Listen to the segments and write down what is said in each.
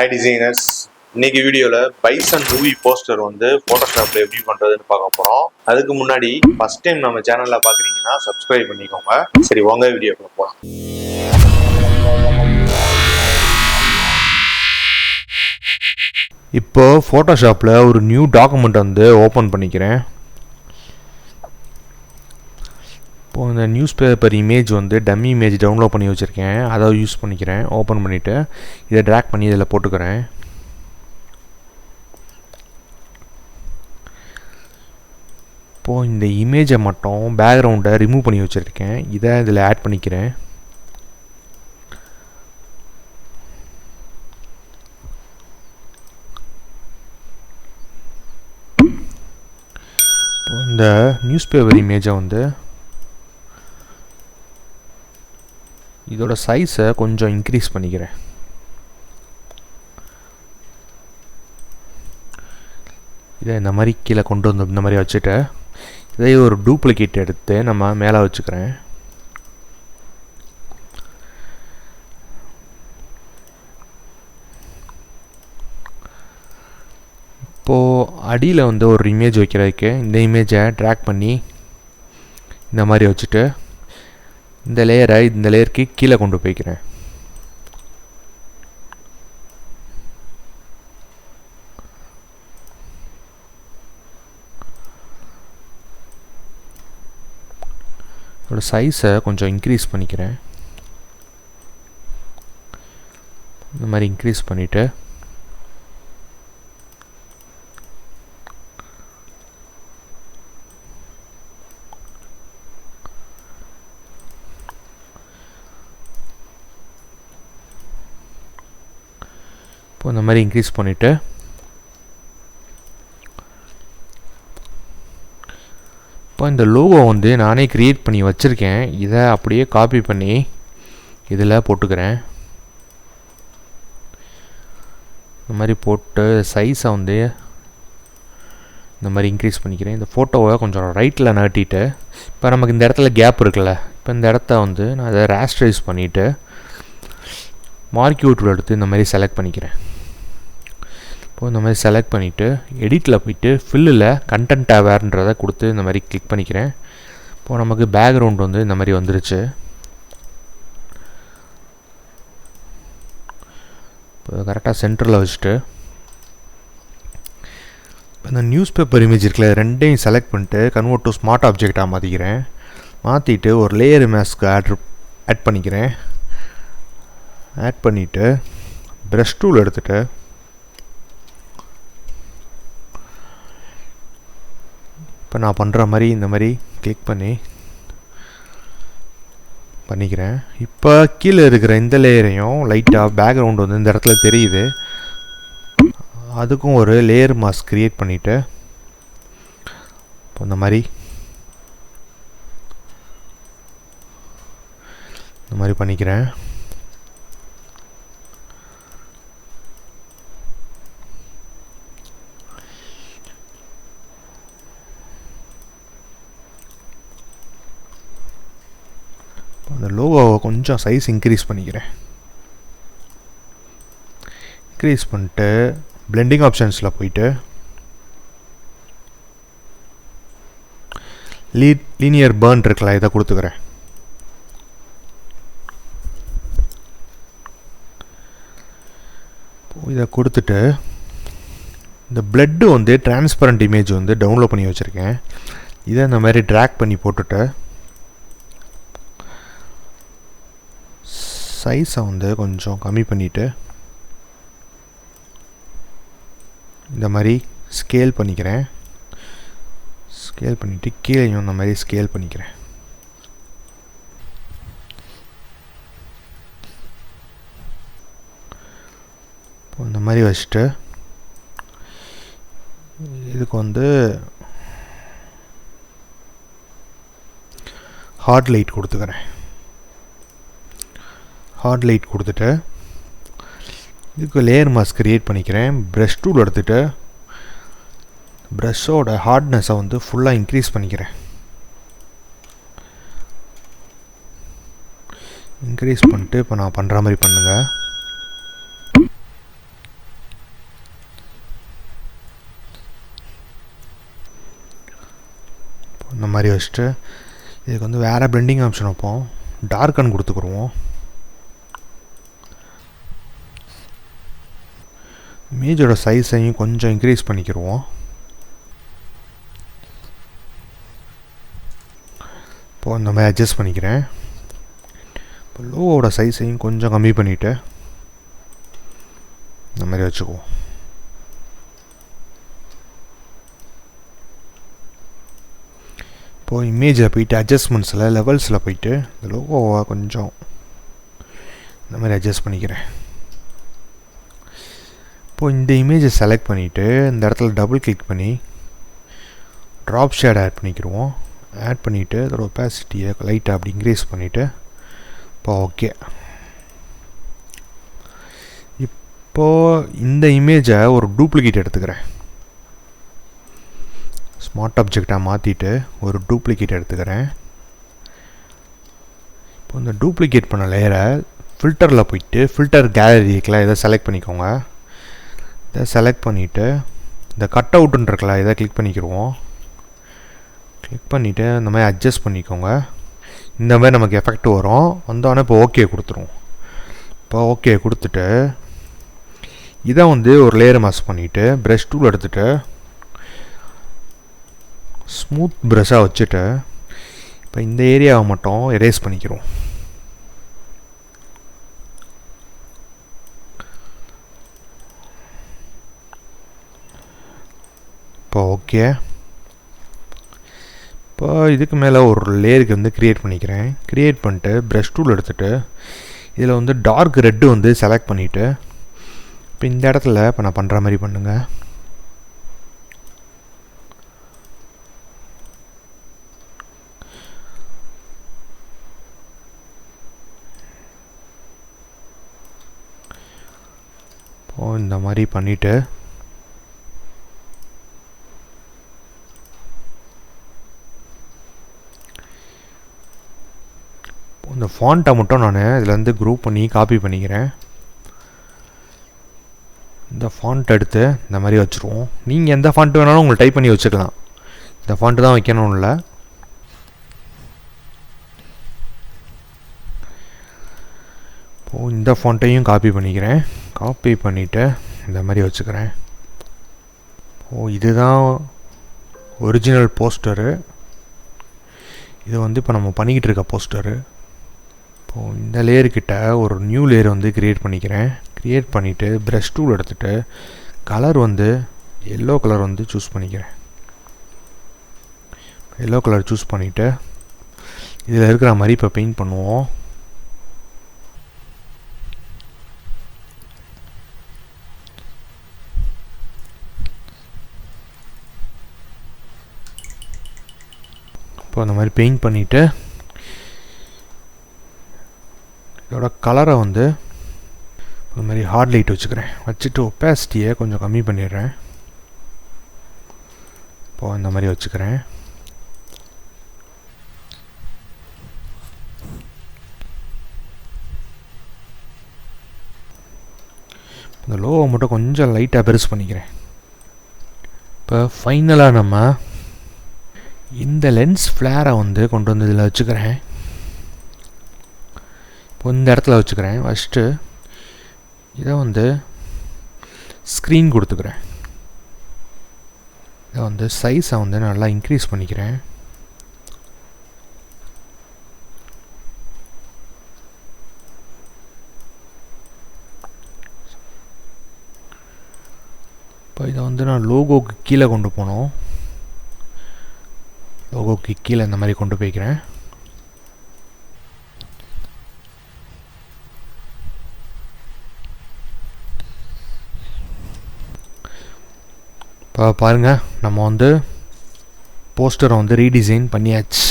Hi designers, இன்னைக்கு வீடியோவில் bison movie poster வந்து ஃபோட்டோஷாப்பில் எப்படி பண்ணுறதுன்னு பார்க்க போகிறோம். அதுக்கு முன்னாடி ஃபர்ஸ்ட் டைம் நம்ம சேனலில் பார்க்குறீங்கன்னா சப்ஸ்கிரைப் பண்ணிக்கோங்க. சரி, வாங்க வீடியோக்குள்ள போகலாம். இப்போ ஃபோட்டோஷாப்பில் ஒரு நியூ டாக்குமெண்ட் வந்து ஓப்பன் பண்ணிக்கிறேன். இப்போது இந்த நியூஸ் பேப்பர் இமேஜ் வந்து டம்மி இமேஜ் டவுன்லோட் பண்ணி வச்சுருக்கேன். அதை யூஸ் பண்ணிக்கிறேன். ஓப்பன் பண்ணிவிட்டு இதை ட்ராக் பண்ணி இதில் போட்டுக்கிறேன். இப்போது இந்த இமேஜை மட்டும் பேக்ரவுண்டை ரிமூவ் பண்ணி வச்சுருக்கேன். இதை இதில் ஆட் பண்ணிக்கிறேன். இப்போது இந்த நியூஸ் பேப்பர் இமேஜை வந்து இதோட சைஸை கொஞ்சம் இன்க்ரீஸ் பண்ணிக்கிறேன். இதை இந்த மாதிரி கீழே கொண்டு வந்து இந்த மாதிரி வச்சுட்டு இதை ஒரு டூப்ளிகேட் எடுத்து நம்ம மேலே வச்சுக்கிறேன். இப்போது அடியில் வந்து ஒரு இமேஜ் வைக்கிறதுக்கு இந்த இமேஜை ட்ராக் பண்ணி இந்த மாதிரி வச்சுட்டு இந்த லேயரை இந்த லேயருக்கு கீழே கொண்டு போய்க்கிறேன். இதோட சைஸை கொஞ்சம் இன்க்ரீஸ் பண்ணிக்கிறேன். இந்த மாதிரி இன்க்ரீஸ் பண்ணிவிட்டு இப்போ இந்த மாதிரி இன்க்ரீஸ் பண்ணிவிட்டு இப்போ இந்த லோகோ வந்து நானே க்ரியேட் பண்ணி வச்சுருக்கேன். இதை அப்படியே காப்பி பண்ணி இதில் போட்டுக்கிறேன். இந்த மாதிரி போட்டு சைஸை வந்து இந்த மாதிரி இன்க்ரீஸ் பண்ணிக்கிறேன். இந்த ஃபோட்டோவை கொஞ்சம் ரைட்டில் நட்டிட்டு இப்போ நமக்கு இந்த இடத்துல கேப் இருக்குல்ல, இப்போ இந்த இடத்த வந்து நான் அதை ரேஸ்டரைஸ் பண்ணிவிட்டு மார்க்யூட் டூல் எடுத்து இந்த மாதிரி செலக்ட் பண்ணிக்கிறேன். இப்போது இந்த மாதிரி செலக்ட் பண்ணிவிட்டு எடிட்டில் போய்ட்டு ஃபில்லில் கண்டென்ட் அவேர்ன்றதை கொடுத்து இந்த மாதிரி கிளிக் பண்ணிக்கிறேன். இப்போது நமக்கு பேக்ரவுண்ட் வந்து இந்த மாதிரி வந்துருச்சு. இப்போ கரெக்டாக சென்டரில் வச்சுட்டு இந்த நியூஸ் பேப்பர் இமேஜ் இருக்குல்ல, ரெண்டையும் செலக்ட் பண்ணிட்டு கன்வெர்ட் டு ஸ்மார்ட் ஆப்ஜெக்டாக மாற்றிக்கிறேன். மாற்றிட்டு ஒரு லேயர் மேஸ்க்கு ஆட் பண்ணிக்கிறேன். ஆட் பண்ணிவிட்டு ப்ரஷ் டூல் எடுத்துகிட்டு இப்போ நான் பண்ணுற மாதிரி இந்த மாதிரி கிளிக் பண்ணிக்கிறேன். இப்போ கீழே இருக்கிற இந்த லேயரையும் லைட்டாக பேக்ரவுண்ட் வந்து இந்த இடத்துல தெரியுது, அதுக்கும் ஒரு லேயர் மாஸ்க் க்ரியேட் பண்ணிவிட்டு இப்போ இந்த மாதிரி பண்ணிக்கிறேன். அந்த லோகோவை கொஞ்சம் சைஸ் இன்க்ரீஸ் பண்ணிக்கிறேன். இன்க்ரீஸ் பண்ணிட்டு பிளெண்டிங் ஆப்ஷன்ஸில் போயிட்டு லீனியர் பர்ன் இருக்குல்ல, இதை கொடுத்துக்கிறேன். இதை கொடுத்துட்டு இந்த பிளட்டு வந்து டிரான்ஸ்பரண்ட் இமேஜ் வந்து டவுன்லோட் பண்ணி வச்சுருக்கேன். இதை இந்த மாதிரி ட்ராக் பண்ணி போட்டுட்டு சைஸை வந்து கொஞ்சம் கம்மி பண்ணிவிட்டு இந்த மாதிரி ஸ்கேல் பண்ணிக்கிறேன். ஸ்கேல் பண்ணிவிட்டு கீழேயும் இந்த மாதிரி ஸ்கேல் பண்ணிக்கிறேன். இப்போ இந்த மாதிரி வச்சுட்டு இதுக்கு வந்து ஹார்ட் லைட் கொடுத்துக்கிறேன். ஹார்ட் லைட் கொடுத்துட்டு இதுக்கு லேயர் மாஸ்க் க்ரியேட் பண்ணிக்கிறேன். ப்ரஷ் டூல் எடுத்துகிட்டு ப்ரஷ்ஷோட ஹார்ட்னஸை வந்து ஃபுல்லாக இன்க்ரீஸ் பண்ணிக்கிறேன். இன்க்ரீஸ் பண்ணிட்டு இப்போ நான் பண்ணுற மாதிரி பண்ணுங்கள். மாதிரி வச்சுட்டு இதுக்கு வந்து வேறு பிளெண்டிங் ஆப்ஷன் வைப்போம். டார்க்கன் கொடுத்துக்குருவோம். இமேஜோட சைஸையும் கொஞ்சம் இன்க்ரீஸ் பண்ணிக்கிடுவோம். இப்போது இந்த மாதிரி அட்ஜஸ்ட் பண்ணிக்கிறேன். இப்போ லோவோட சைஸையும் கொஞ்சம் கம்மி பண்ணிவிட்டு இந்த மாதிரி வச்சுக்குவோம். இப்போது இமேஜில் போயிட்டு அட்ஜஸ்ட்மெண்ட்ஸில் லெவல்ஸில் போயிட்டு இந்த லோகோவை கொஞ்சம் இந்த மாதிரி அட்ஜஸ்ட் பண்ணிக்கிறேன். இப்போது இந்த இமேஜை செலக்ட் பண்ணிவிட்டு இந்த இடத்துல டபுள் கிளிக் பண்ணி ட்ராப் ஷேட் ஆட் பண்ணிக்கிடுவோம். ஆட் பண்ணிவிட்டு அதோட ஒப்பாசிட்டியை லைட்டாக அப்படி இன்க்ரீஸ் பண்ணிவிட்டு இப்போ ஓகே. இப்போது இந்த இமேஜை ஒரு டூப்ளிகேட் எடுத்துக்கிறேன். ஸ்மார்ட் ஆப்ஜெக்டாக மாற்றிட்டு ஒரு டூப்ளிகேட் எடுத்துக்கிறேன். இப்போ இந்த டூப்ளிகேட் பண்ண லேயரை ஃபில்டரில் போயிட்டு ஃபில்டர் கேலரிக்கெலாம் இதை செலக்ட் பண்ணிக்கோங்க. இதை செலக்ட் பண்ணிவிட்டு இந்த கட் அவுட்டுன்றக்கல இதை கிளிக் பண்ணிக்கிடுவோம். கிளிக் பண்ணிவிட்டு இந்த மாதிரி அட்ஜஸ்ட் பண்ணிக்கோங்க. இந்த மாதிரி நமக்கு எஃபெக்ட் வரும். வந்தோடனே இப்போ ஓகே கொடுத்துருவோம். இப்போ ஓகே கொடுத்துட்டு இதை வந்து ஒரு லேயர் மாஸ்க் பண்ணிவிட்டு ப்ரஷ் டூல் எடுத்துகிட்டு ஸ்மூத் ப்ரஷ்ஷாக வச்சுட்டு இப்போ இந்த ஏரியாவை மட்டும் எரேஸ் பண்ணிக்கிறோம். இப்போ ஓகே. இப்போ இதுக்கு மேலே ஒரு லேயருக்கு வந்து க்ரியேட் பண்ணிக்கிறேன். க்ரியேட் பண்ணிட்டு ப்ரஷ் டூல் எடுத்துகிட்டு இதில் வந்து டார்க் ரெட்டு வந்து செலக்ட் பண்ணிவிட்டு இப்போ இந்த இடத்துல இப்போ நான் பண்ணுற மாதிரி பண்ணுங்கள். இப்போது இந்த மாதிரி பண்ணிவிட்டு இந்த ஃபாண்ட்டை மட்டும் நான் இதில் வந்து குரூப் பண்ணி காப்பி பண்ணிக்கிறேன். இந்த ஃபாண்ட் எடுத்து இந்த மாதிரி வச்சுருவோம். நீங்கள் எந்த ஃபாண்ட் வேணாலும் உங்களுக்கு டைப் பண்ணி வச்சுக்கலாம். இந்த ஃபாண்ட்டு தான் வைக்கணும் இல்லை. இப்போது இந்த ஃபாண்ட்டையும் காப்பி பண்ணிக்கிறேன். காப்பி பண்ணிவிட்டு இந்த மாதிரி வச்சுக்கிறேன். இதுதான் ஒரிஜினல் போஸ்டரு. இது வந்து இப்போ நம்ம பண்ணிக்கிட்டு இருக்க போஸ்டரு. இப்போது இந்த லேயர்கிட்ட ஒரு நியூ லேயர் வந்து க்ரியேட் பண்ணிக்கிறேன். க்ரியேட் பண்ணிவிட்டு ப்ரஷ் டூல் எடுத்துகிட்டு கலர் வந்து எல்லோ கலர் வந்து சூஸ் பண்ணிக்கிறேன். எல்லோ கலர் சூஸ் பண்ணிவிட்டு இதில் இருக்கிற மாதிரி இப்போ பெயிண்ட் பண்ணுவோம். இப்போ அந்த மாதிரி பெயிண்ட் பண்ணிவிட்டு இதோட கலரை வந்து இந்த மாதிரி ஹார்ட் லைட் வச்சுக்கிறேன். வச்சுட்டு ஒப்பாசிட்டியை கொஞ்சம் கம்மி பண்ணிடுறேன். இப்போது இந்த மாதிரி வச்சுக்கிறேன். இந்த லோவை மட்டும் கொஞ்சம் லைட்டாக பெருசு பண்ணிக்கிறேன். இப்போ ஃபைனலாக நம்ம இந்த லென்ஸ் ஃப்ளேரை வந்து கொண்டு வந்து இதில் வச்சுக்கிறேன். இப்போ இந்த இடத்துல வச்சுக்கிறேன். ஃபஸ்ட்டு இதை வந்து ஸ்க்ரீன் கொடுத்துக்கிறேன். இதை வந்து சைஸை வந்து நல்லா இன்க்ரீஸ் பண்ணிக்கிறேன். இப்போ இதை வந்து நான் லோகோக்கு கீழே கொண்டு போகணும். லோகோக்கு கீழே இந்த மாதிரி கொண்டு போய்க்கிறேன். இப்போ பாருங்கள், நம்ம வந்து போஸ்டரை வந்து ரீடிசைன் பண்ணியாச்சு.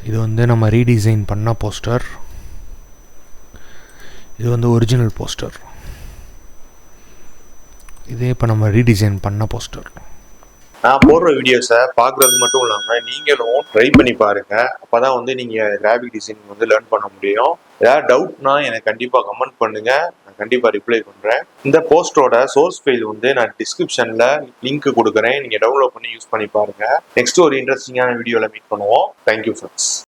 இது வந்து நம்ம ரீடிசைன் பண்ண போஸ்டர். இது வந்து ஒரிஜினல் போஸ்டர். இதே இப்போ நம்ம ரீடிசைன் பண்ண போஸ்டர். நான் போடுற வீடியோஸை பார்க்குறது மட்டும் இல்லாமல் நீங்களும் ட்ரை பண்ணி பாருங்கள். அப்போ தான் வந்து நீங்கள் கிராஃபிக் டிசைனிங் வந்து லேர்ன் பண்ண முடியும். ஏதாவது டவுட்னா எனக்கு கண்டிப்பாக கமெண்ட் பண்ணுங்கள். கண்டிப்பா ரிப்ளை பண்றேன். இந்த போஸ்டரோட சோர்ஸ் ஃபைல் வந்து நான் டிஸ்கிரிப்ஷன்ல லிங்க் கொடுக்குறேன், நீங்க டவுன்லோட் பண்ணி யூஸ் பண்ணி பாருங்க. நெக்ஸ்ட் ஒரு இன்ட்ரெஸ்டிங்கான வீடியோல மீட் பண்ணுவோம். Thank you friends.